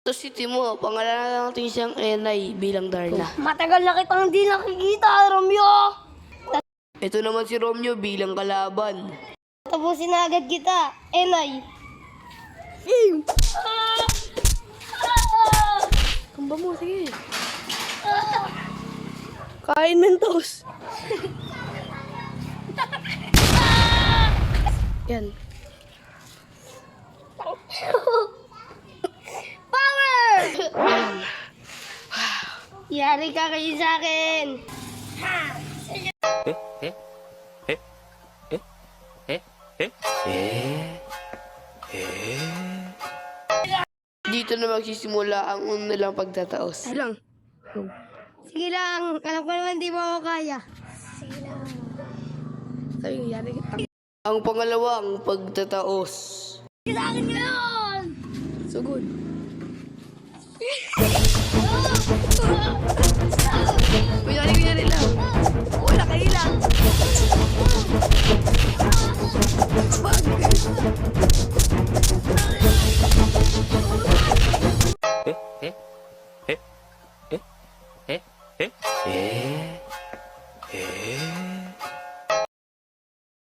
Ito si Timo, pangalanan natin siyang Enay bilang Darna. Matagal na kitang hindi nakikita, Romeo! Ito naman si Romeo bilang kalaban. Tapusin na agad kita, Enay. Kamba mo, sige. Kain Mentos. Yan. Power! Yari ka kayo sa akin. Dito na magsisimula ang unilang pagtataos. Lang. Sige lang, alam ko naman di mo ako kaya. Sabi ko, yari kita. Ang pangalawang pagtataos. Sige sa akin ngayon! Sugod. Kunyari lang. Wala kayo lang.